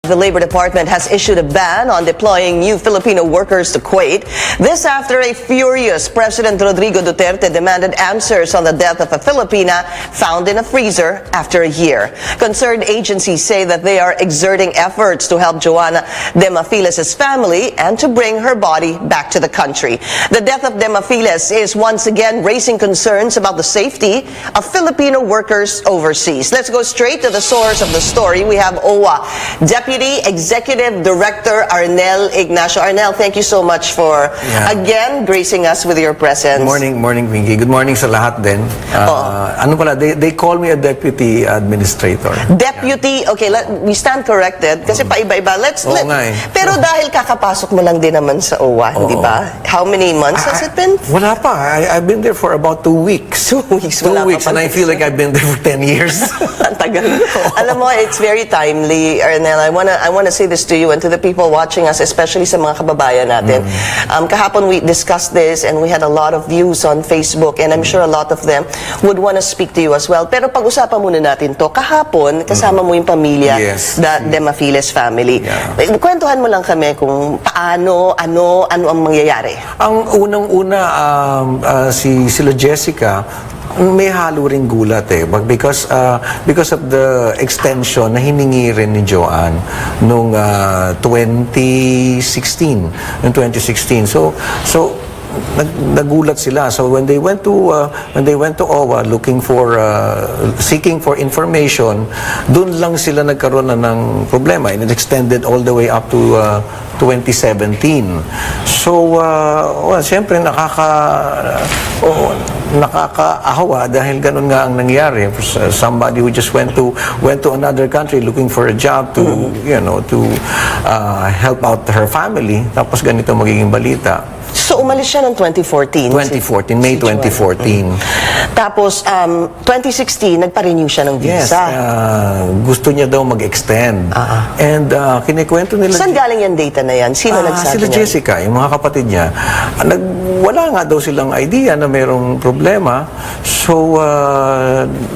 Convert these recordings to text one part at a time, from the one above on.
The Labor Department has issued a ban on deploying new Filipino workers to Kuwait. This after a furious President Rodrigo Duterte demanded answers on the death of a Filipina found in a freezer after a year. Concerned agencies say that they are exerting efforts to help Joanna Demafiles' family and to bring her body back to the country. The death of Demafiles is once again raising concerns about the safety of Filipino workers overseas. Let's go straight to the source of the story. We have OWA Deputy Executive Director Arnel Ignacio. Arnel, thank you so much for again gracing us with your presence. Morning, Pinky. Good morning sa lahat din. Ano pala, they call me a deputy administrator. Deputy, okay, we stand corrected kasi paiba-iba. Pero dahil kakapasok mo lang din naman sa OWA, di ba? How many months has it been? Wala pa. I've been there for about 2 weeks. 2 weeks. 2 weeks, and I feel like I've been there for 10 years. Ang tagal. Alam mo, it's very timely, Arnel. I wanna say this to you and to the people watching us, especially sa mga kababayan natin. Kahapon we discussed this and we had a lot of views on Facebook, and I'm sure a lot of them would wanna speak to you as well. Pero pag-usapan muna natin to. Kahapon, kasama mo yung pamilya, the Demafiles family. Kwentuhan mo lang kami kung paano, ano ang mangyayari. Ang unang-una, sila Jessica, may halo ring gulat because of the extension na hiningi rin ni Joanne nung 2016. So nagulat sila. So when they went to OWA looking for seeking for information, doon lang sila nagkaroon na ng problema, and it extended all the way up to 2017. So siyempre nakakaawa dahil ganun nga ang nangyari. Somebody who just went to another country looking for a job to help out her family, tapos ganito magiging balita. So, umalis siya ng 2014? May 2014. Tapos, 2016, nagpa-renew siya ng visa. Yes, gusto niya daw mag-extend. And kinikwento nila... Saan galing yung data na yan? Sino nagsabi sila Jessica, yung mga kapatid niya. Wala nga daw silang idea na mayroong problema. So,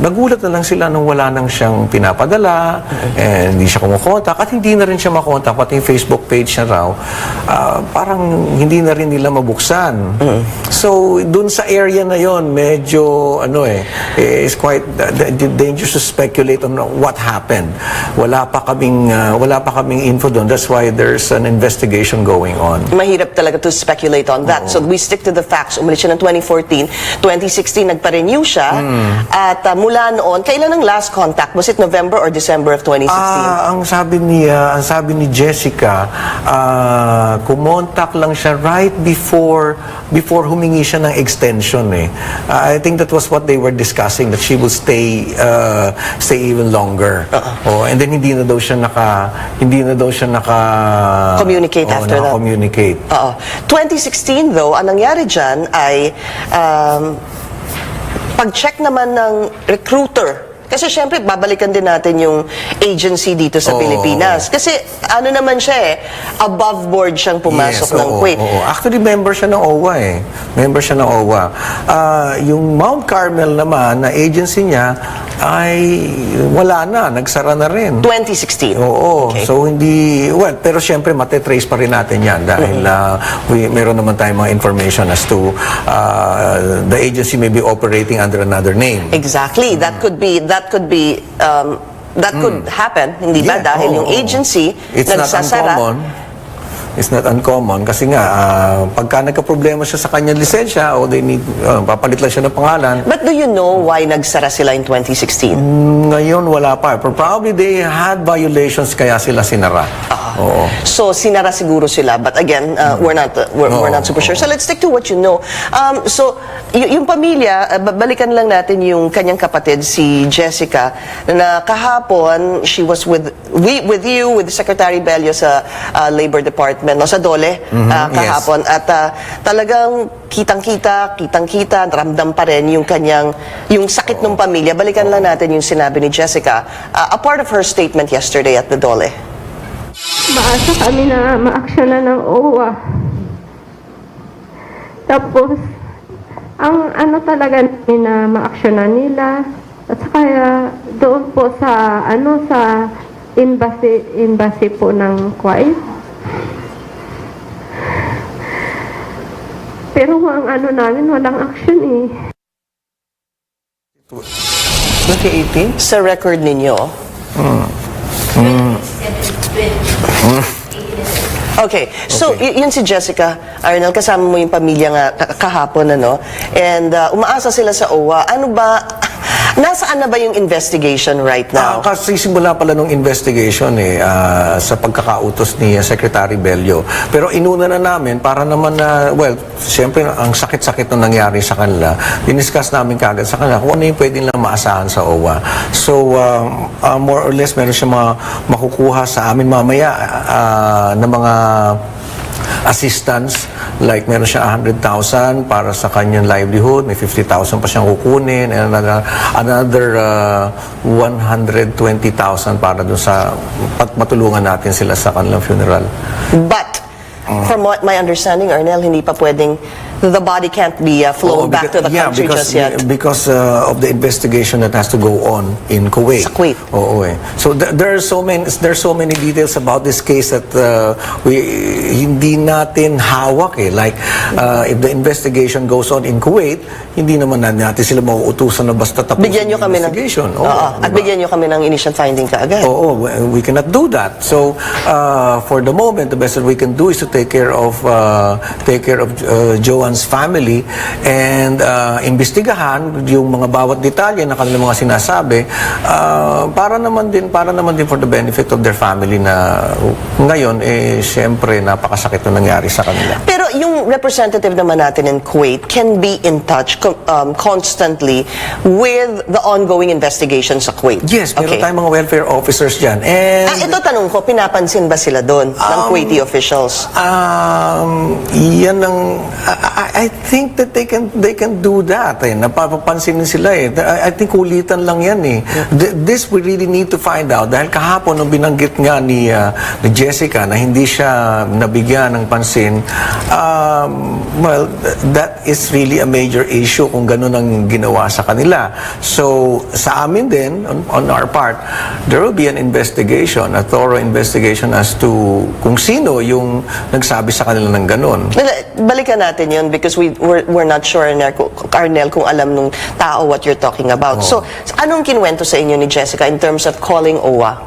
nagulat na lang sila nung wala nang siyang pinapadala, and hindi siya kumukontak, at hindi na rin siya makontak, pati yung Facebook page niya raw, parang hindi na rin nila mabuksan. So, dun sa area na yon, medyo, it's quite dangerous to speculate on what happened. Wala pa kaming info doon. That's why there's an investigation going on. Mahirap talaga to speculate on that. So, we stick to the facts. Umalis siya ng 2014. 2016, nagpa-renew siya. At mula noon, kailan ang last contact? Was it November or December of 2016? Ang sabi ni Jessica, kumontak lang siya right before humingi siya ng extension I think that was what they were discussing, that she will stay even longer. And then hindi na daw siya communicate after that. 2016 though, ang nangyari dyan ay pag-check naman ng recruiter. Kasi syempre, babalikan din natin yung agency dito sa Pilipinas. Kasi ano naman siya above board siyang pumasok ng Kuwait. Actually, member siya ng OWA Member siya ng OWA. Yung Mount Carmel naman, na agency niya, ay wala na, nagsara na rin. 2016? Okay. So hindi, pero syempre, matetrace pa rin natin yan dahil meron naman tayong mga information as to the agency may be operating under another name. Exactly. That could happen, hindi ba? Dahil yung agency nagsasara. It's not uncommon kasi nga pagka nagka-problema siya sa kanyang lisensya o they need papalit lang siya ng pangalan. But do you know why nagsara sila in 2016? Ngayon wala pa. Probably they had violations kaya sila sinara. So sinara siguro sila, but again, we're not super sure. So let's stick to what you know. So yung pamilya, balikan lang natin yung kanyang kapatid, si Jessica, na kahapon she was with you, with Secretary Bello sa Labor Department, sa DOLE kahapon. At talagang kitang-kita, ramdam pa rin yung sakit ng pamilya. Balikan lang natin yung sinabi ni Jessica, a part of her statement yesterday at the DOLE. Maasa kami na ma-actionan ng OWA. Tapos, ang talaga na ma-actionan nila, at saka doon po sa embassy po ng Kuwait. Pero ang ano namin, walang action eh. 2018? Sa record ninyo. Okay, so yun si Jessica Arnel, kasama mo yung pamilya nga kahapon, ano? And umaasa sila sa OWA. Ano ba, nasaan na ba yung investigation right now? Kasi simula pala nung investigation sa pagkakautos ni Secretary Bello. Pero inuna na namin para naman na, well, siyempre ang sakit-sakit na nangyari sa kanila. Diniscuss namin kagad sa kanila kung ano yung pwede lang maasahan sa OWA. So, more or less, meron siya makukuha sa amin mamaya na mga assistance, like meron siya 100,000 para sa kanyang livelihood, may 50,000 pa siyang kukunin, and another 120,000 para dun sa matulungan natin sila sa kanilang funeral. But, from what my understanding, Arnel, hindi pa pwedeng, the body can't be flown back to the country just yet. Because of the investigation that has to go on in Kuwait. Sa Kuwait. Oo eh. So there's so many details about this case that hindi natin hawak eh. Like if the investigation goes on in Kuwait, hindi naman natin sila mauutusan na basta tapusin Bigyan nyo yung kami investigation. at bigyan nyo kami ng initial finding kaagad. Oo, we cannot do that. So for the moment, the best that we can do is to take care of Joanne's family and imbestigahan yung mga bawat detalye na kanilang mga sinasabi para naman din for the benefit of their family na ngayon syempre napakasakit na nangyari sa kanila. Pero yung representative naman natin in Kuwait can be in touch constantly with the ongoing investigation sa Kuwait. Yes, meron tayong mga welfare officers dyan. And ito tanong ko, pinapansin ba sila doon ng Kuwaiti officials? Yan ang I think that they can do that. Napapansin sila eh. I think ulitan lang yan eh. This we really need to find out dahil kahapon nung binanggit nga ni Jessica na hindi siya nabigyan ng pansin, well, that is really a major issue kung ganun ang ginawa sa kanila. So, sa amin din, on our part, there will be an investigation, a thorough investigation as to kung sino yung nagsabi sa kanila ng ganun. Balikan natin yun because we're not sure, Arnel, kung alam nung tao what you're talking about. So, anong kinwento sa inyo ni Jessica in terms of calling OWA?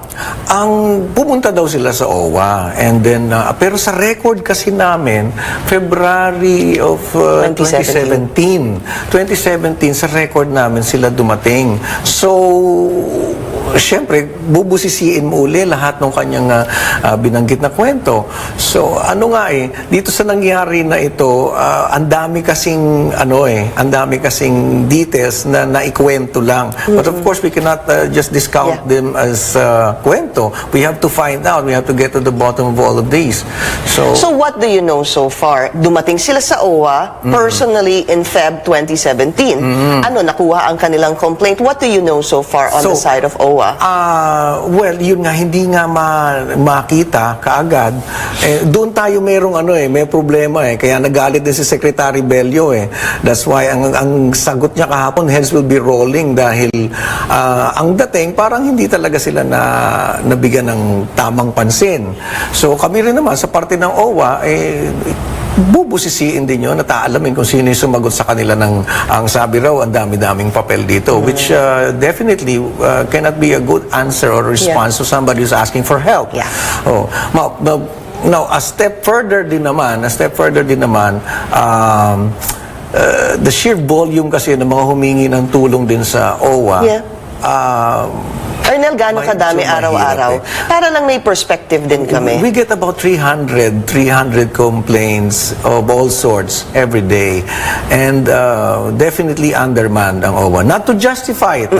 Ang pumunta daw sila sa OWA and then pero sa record kasi namin February of 2017 sa record namin sila dumating. So siyempre, bubusisiin mo uli lahat ng kanyang binanggit na kwento. So, ano nga dito sa nangyari na ito, ang dami kasing, ang dami kasing details na naikwento lang. But of course, we cannot just discount them as kwento. We have to find out. We have to get to the bottom of all of these. So what do you know so far? Dumating sila sa OWA personally in Feb 2017. Ano, nakuha ang kanilang complaint? What do you know so far on the side of OWA? Well, yun nga, hindi nga makita kaagad. Doon tayo merong may problema Kaya nagalit din si Secretary Bello That's why ang sagot niya kahapon, heads will be rolling dahil ang dating parang hindi talaga sila nabigyan ng tamang pansin. So kami rin naman sa parte ng OWA bubusisiin din yun at aalamin kung sino yung sumagot sa kanila ng ang sabi raw ang dami-daming papel dito which definitely cannot be a good answer or response to somebody who's asking for help. Now, a step further din naman the sheer volume kasi ng mga humingi ng tulong din sa OWA Arnel, gano'ng kadami araw-araw? Para lang may perspective din kami. We get about 300 complaints of all sorts every day. And definitely undermanned ang OWA. Not to justify it,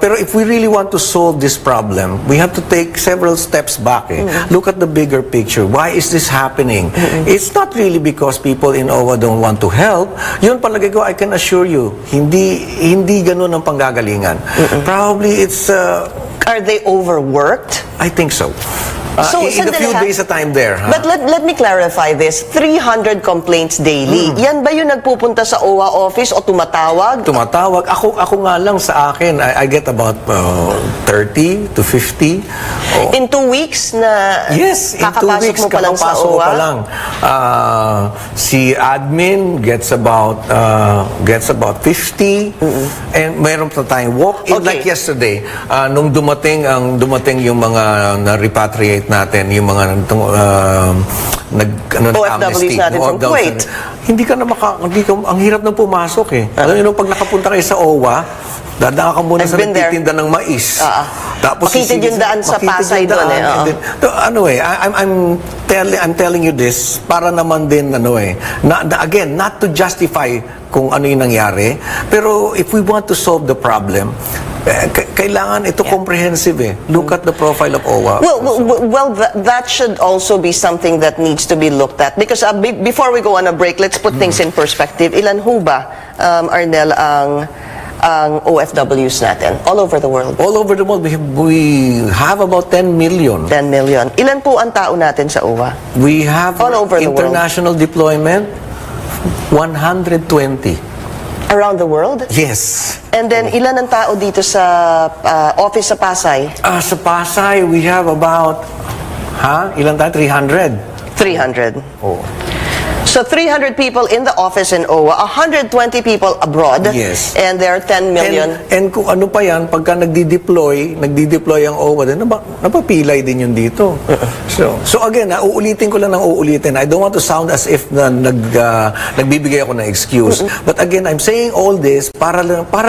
pero if we really want to solve this problem, we have to take several steps back. Look at the bigger picture. Why is this happening? It's not really because people in OWA don't want to help. Yun palagay ko, I can assure you, hindi ganun ang panggagalingan. Probably it's... Are they overworked? I think so. In the few sandali, ha? days a time there. Ha? But let me clarify this. 300 complaints daily. Yan ba yung nagpupunta sa OWA office o tumatawag? Tumatawag. Ako nga lang sa akin, I get about 30 to 50. Oh. In 2 weeks na Yes, in 2 kakapasok weeks, mo pa lang sa kakapasok mo OWA? pa lang. Si admin gets about 50, and mayroon pa tayong walk-in. Okay. Like yesterday, nung dumating yung mga na-repatriate natin, yung mga OFWs natin from Kuwait. Hindi ka, ang hirap na pumasok eh. Alam niyo, pag nakapunta kayo sa OWA, dadaan ka muna I've sa been there. nagtitinda ng mais. Tapos Makitid yung daan sa Pasay doon eh. Anyway, I'm telling you this para naman din again, not to justify kung ano yung nangyari, pero if we want to solve the problem, kailangan ito comprehensive eh. Look at the profile of OWA. Well, that should also be something that needs to be looked at because before we go on a break, let's put things in perspective. Ilan ho ba, Arnel, ang OFWs natin all over the world? All over the world, we have about 10 million. 10 million. Ilan po ang tao natin sa OWA? We have All over the world. international deployment, 120. Around the world? Yes. And then, ilan ang tao dito sa office sa Pasay? Sa Pasay, we have about, ilan tayo? 300. 300. Oh. So 300 people in the office in OWA, 120 people abroad, Yes. and there are 10 million. And kung ano pa yan, pagka nagdi-deploy ang OWA din, napapilay din yun dito. So again, uulitin ko lang ng uulitin. I don't want to sound as if nagbibigay ako ng excuse. But again, I'm saying all this para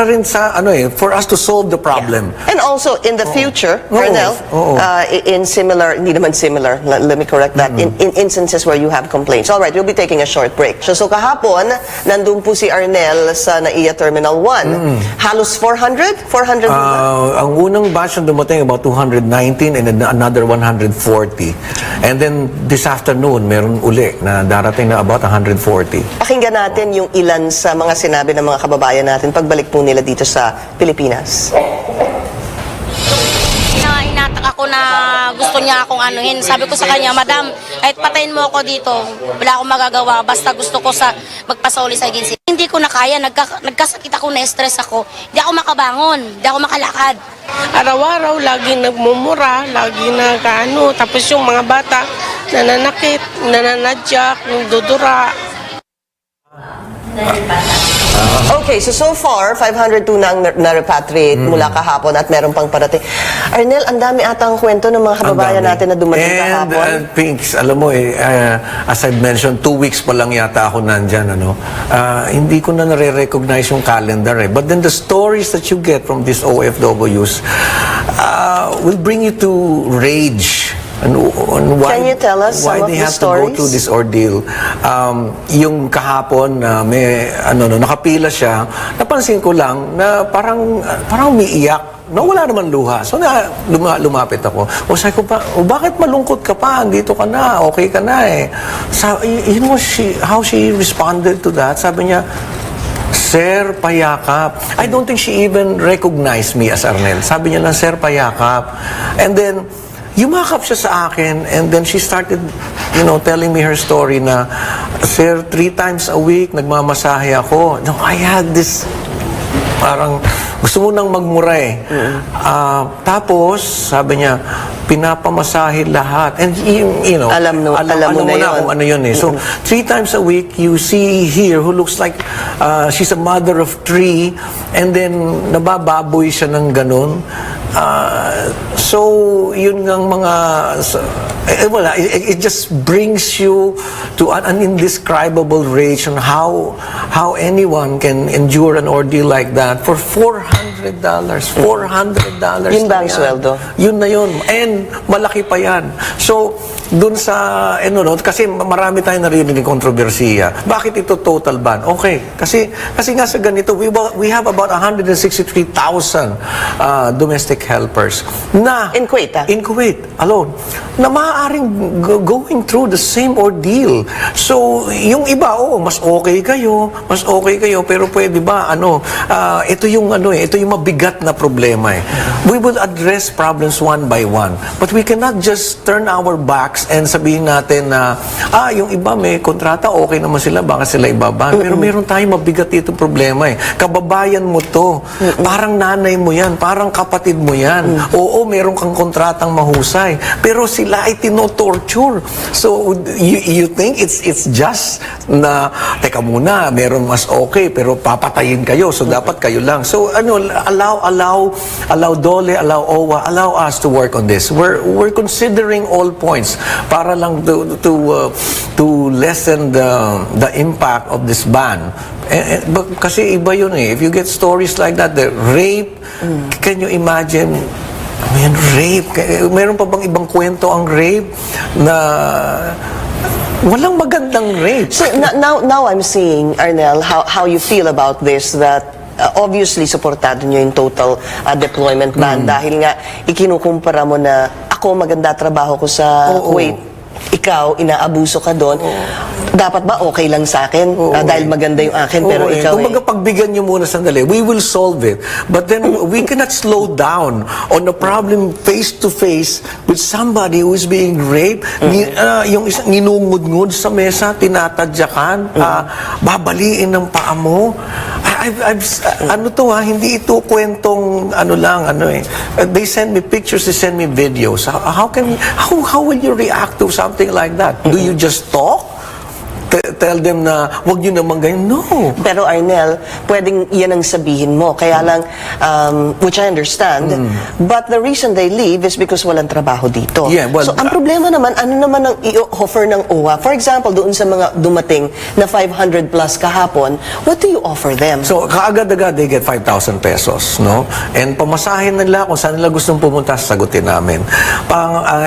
rin sa, for us to solve the problem. And also, in the future, Colonel, in similar, hindi naman similar, let me correct that, in instances where you have complaints. All right, we'll be taking a short break. So kahapon, nandun po si Arnel sa NAIA Terminal 1. Halos 400? 400 ang unang batch na dumating about 219 and then another 140. And then this afternoon, meron uli na darating na about 140. Pakinggan natin yung ilan sa mga sinabi ng mga kababayan natin pagbalik po nila dito sa Pilipinas. Inatak ako na gusto niya akong anuhin. Sabi ko sa kanya, Madam, kahit patayin mo ako dito, wala akong magagawa. Basta gusto ko magpasauli sa agency. Hindi ko na kaya. Nagkasakit ako, na-stress ako. Hindi ako makabangon. Hindi ako makalakad. Araw-araw, lagi nagmumura, lagi tapos yung mga bata, nananakit, nananadyak, dudura. Okay, so far, 502 na ang na-repatriate mula kahapon at meron pang parating. Arnel, ang dami atang kwento ng mga kababayan natin na dumating kahapon. And Pinks, alam mo as I've mentioned, 2 weeks pa lang yata ako nandyan, hindi ko na nare-recognize yung calendar But then the stories that you get from these OFWs will bring you to rage. And why, Can you tell us why some of they the have stories? to go through this ordeal? Yung kahapon nakapila siya, napansin ko lang na parang umiiyak. Wala naman luha. So lumapit ako. Sabi ko pa, bakit malungkot ka pa? Andito ka na, okay ka na eh. You know how she responded to that? Sabi niya, Sir, payakap. I don't think she even recognized me as Arnel. Sabi niya lang, Sir, payakap. And then, yumakap siya sa akin, and then she started, telling me her story na, Sir, 3 times a week, nagmamasahe ako. I had this, parang, gusto mo nang magmura eh. Tapos, sabi niya, pinapamasahe lahat. And, alam mo na yun. Kung ano yun eh. So, 3 times a week, you see here, who looks like, she's a mother of 3, and then, nabababoy siya ng ganun. So, yun ngang mga, it just brings you to an indescribable rage on how anyone can endure an ordeal like that for $400. $400. Yun ba ang sweldo? Yun na yun. And malaki pa yan. So, dun sa, kasi marami tayong narinig ng kontrobersiya. Bakit ito total ban? Okay, kasi nga sa ganito, we have about 163,000 domestic helpers na In Kuwait, in Kuwait alone, na maaaring going through the same ordeal. So, yung iba, mas okay kayo, pero pwede ba, ito yung mabigat na problema eh. We will address problems one by one. But we cannot just turn our backs and sabihin natin na, yung iba may kontrata, okay naman sila, baka sila ibaban. Pero meron tayong mabigat dito problema eh. Kababayan mo to. Parang nanay mo yan, parang kapatid mo yan. Oo, meron kang kontratang mahusay. Pero sila ay tinotorture. So, you think it's just na, teka muna, meron mas okay, pero papatayin kayo. So, dapat kayo lang. So, allow DOLE, allow OWA, allow us to work on this. We're considering all points para lang to lessen the impact of this ban. Kasi iba yun eh. If you get stories like that, the rape, can you imagine? Rape. Meron pa bang ibang kwento ang rape na walang magandang rape? So now I'm seeing, Arnel, how you feel about this, that obviously supportado nyo yung total deployment ban dahil nga ikinukumpara mo na ako maganda trabaho ko sa Kuwait, ikaw inaabuso ka doon. Dapat ba okay lang sa akin dahil maganda yung akin pero ikaw Kumbaga pagbigyan nyo muna sandali, we will solve it. But then we cannot slow down on the problem face to face with somebody who is being raped. Yung isang ninungud-ngud sa mesa, tinatadyakan, babaliin ng paa mo. Hindi ito kwentong they send me pictures, they send me videos. How will you react to something like that? Do you just talk? Tell them na wag nyo naman ganyan? No. Pero Arnel, pwedeng yan ang sabihin mo. Kaya lang, which I understand, but the reason they leave is because walang trabaho dito. Yeah, well, so, ang problema naman, ano naman ang i-offer ng OWA? For example, doon sa mga dumating na 500 plus kahapon, what do you offer them? So, kaagad-agad, they get 5,000 pesos, no? And pamasahin nila kung saan nila gustong pumunta, sagutin namin.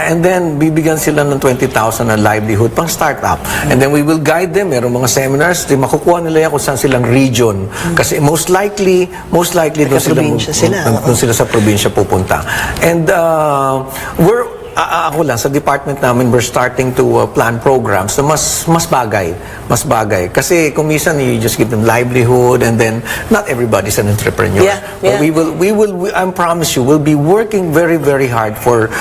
And then, bibigyan sila ng 20,000 na livelihood pang startup. And then, we will guide them. Merong mga seminars, makukuha nila yan kung saan silang region. Kasi most likely doon sila sa probinsya pupunta. And ako lang, sa department namin, we're starting to plan programs na mas bagay. Kasi kung minsan, you just give them livelihood and then not everybody's an entrepreneur. Yeah. But I promise you, we'll be working very, very hard for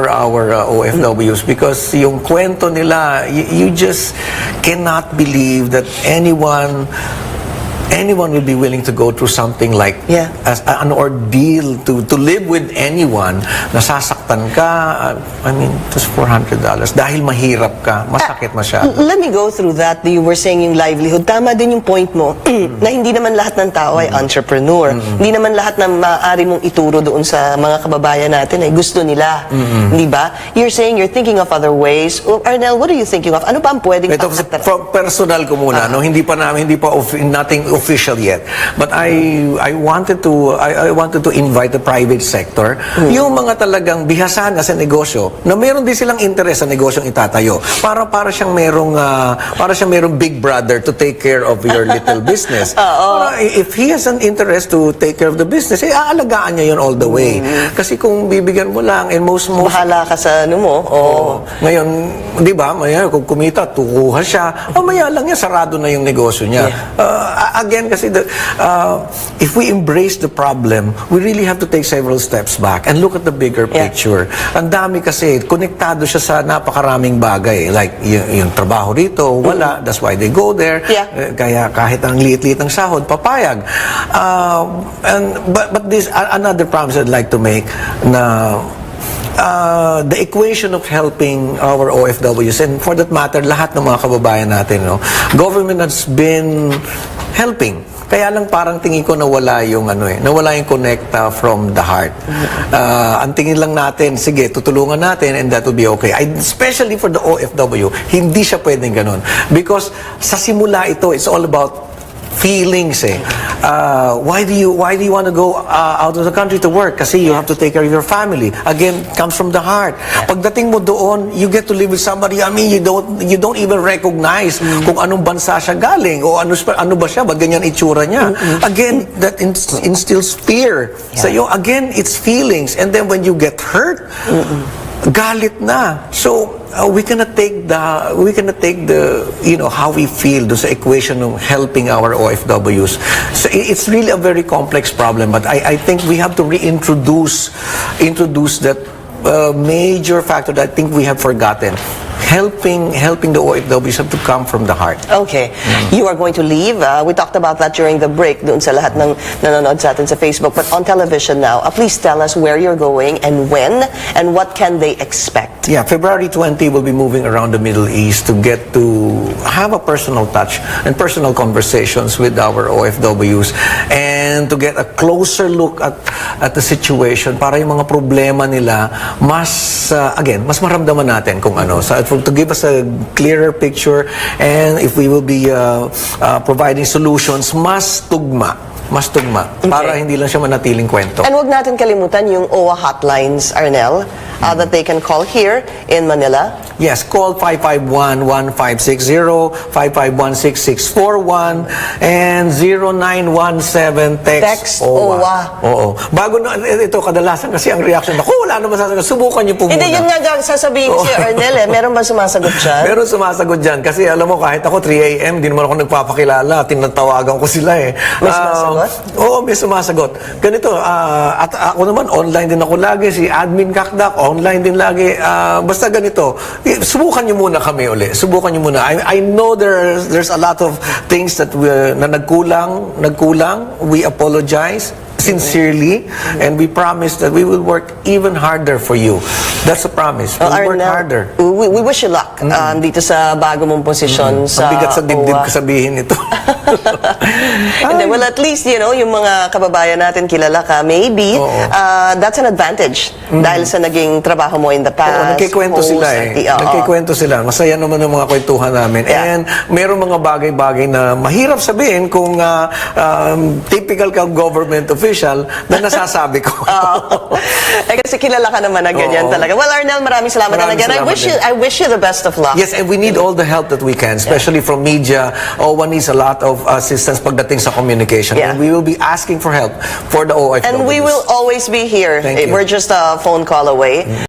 our OFWs because yung kwento nila, you just cannot believe that anyone will be willing to go through something like as an ordeal to live with anyone. Nasasaktan ka, just $400 dahil mahirap ka, masakit masyado. Let me go through that. You were saying yung livelihood. Tama din yung point mo na hindi naman lahat ng tao ay entrepreneur. Hindi naman lahat ng maaari mong ituro doon sa mga kababayan natin ay gusto nila. Di ba? You're saying you're thinking of other ways. Arnel, what are you thinking of? Ano pa ang pwedeng personal ko muna, nothing official yet. But I wanted to invite the private sector, yung mga talagang bihasan sa negosyo, na meron din silang interest sa negosyong itatayo. Para siyang merong big brother to take care of your little business. If he has an interest to take care of the business, aalagaan niya yun all the way. Kasi kung bibigyan mo lang, and most bahala ka sa ngayon, di ba, kung kumita, tukuha siya, maya lang yan, sarado na yung negosyo niya. Again, kasi if we embrace the problem, we really have to take several steps back and look at the bigger picture. Ang dami kasi, konektado siya sa napakaraming bagay. Like, yung trabaho rito, wala. That's why they go there. Kaya kahit ang liit-liit ng sahod, papayag. But this, another promise I'd like to make na the equation of helping our OFWs, and for that matter, lahat ng mga kababayan natin, government has been helping. Kaya lang parang tingin ko nawala yung connect from the heart. Ang tingin lang natin, sige, tutulungan natin and that will be okay. Especially for the OFW, hindi siya pwedeng ganun. Because sa simula ito, it's all about feelings eh. Why do you want to go out of the country to work? Kasi you have to take care of your family. Again, comes from the heart. Pagdating mo doon, you get to live with somebody. I mean, you don't even recognize kung anong bansa siya galing o ano ba siya, ba't ganyan itsura niya. Again, that instills fear sa iyo. Again, it's feelings. And then when you get hurt, galit na. So we cannot take the how we feel do sa equation of helping our OFWs. So it's really a very complex problem, but I think we have to reintroduce that major factor that I think we have forgotten. Helping the OFWs have to come from the heart. Okay. You are going to leave. We talked about that during the break doon sa lahat ng nanonood sa atin sa Facebook. But on television now, please tell us where you're going and when and what can they expect? Yeah, February 20 we'll be moving around the Middle East to get to have a personal touch and personal conversations with our OFWs and to get a closer look at the situation para yung mga problema nila mas maramdaman natin kung ano. So to give us a clearer picture, and if we will be providing solutions mas tugma para hindi lang siya manatiling kwento. And wag natin kalimutan yung OWA hotlines, Arnel, that they can call here in Manila. Yes, call 551-1560, 551-6641, and 0917 text OWA. Oo. Bago na ito, kadalasan kasi ang reaction, wala naman sasagot. Subukan niyo po muna. Hindi, yun nga sasabihin ko si Arnel meron ba sumasagot dyan? Meron sumasagot dyan. Kasi alam mo, kahit ako 3 a.m., di naman ako nagpapakilala. Tinatawagan ko sila eh. May sumasagot? Oo, may sumasagot. Ganito, at ako naman, online din ako lagi. Si Admin Kakdak, online din lagi. Basta ganito, subukan niyo muna kami uli. Subukan niyo muna. I know there's a lot of things that na nagkulang. We apologize sincerely, and we promise that we will work even harder for you. That's a promise. We'll work harder. We wish you luck dito sa bago mong posisyon sa Ang bigat sa dibdib OWA. ko sabihin ito. And then, well, at least, yung mga kababayan natin kilala ka, maybe, that's an advantage. Dahil sa naging trabaho mo in the past. Oo, nagkikwento sila eh. Nagkikwento sila. Masaya naman ang mga kwentuhan namin. And meron mga bagay-bagay na mahirap sabihin kung typical ka government official na nasasabi ko. Kasi kilala ka naman na ganyan talaga. Well, Arnel, maraming salamat. And again, I wish you the best of luck. Yes, and we need all the help that we can, especially from media. One needs a lot of assistance pagdating sa communication. And we will be asking for help for the OFW. And we will always be here. Thank you. We're just a phone call away.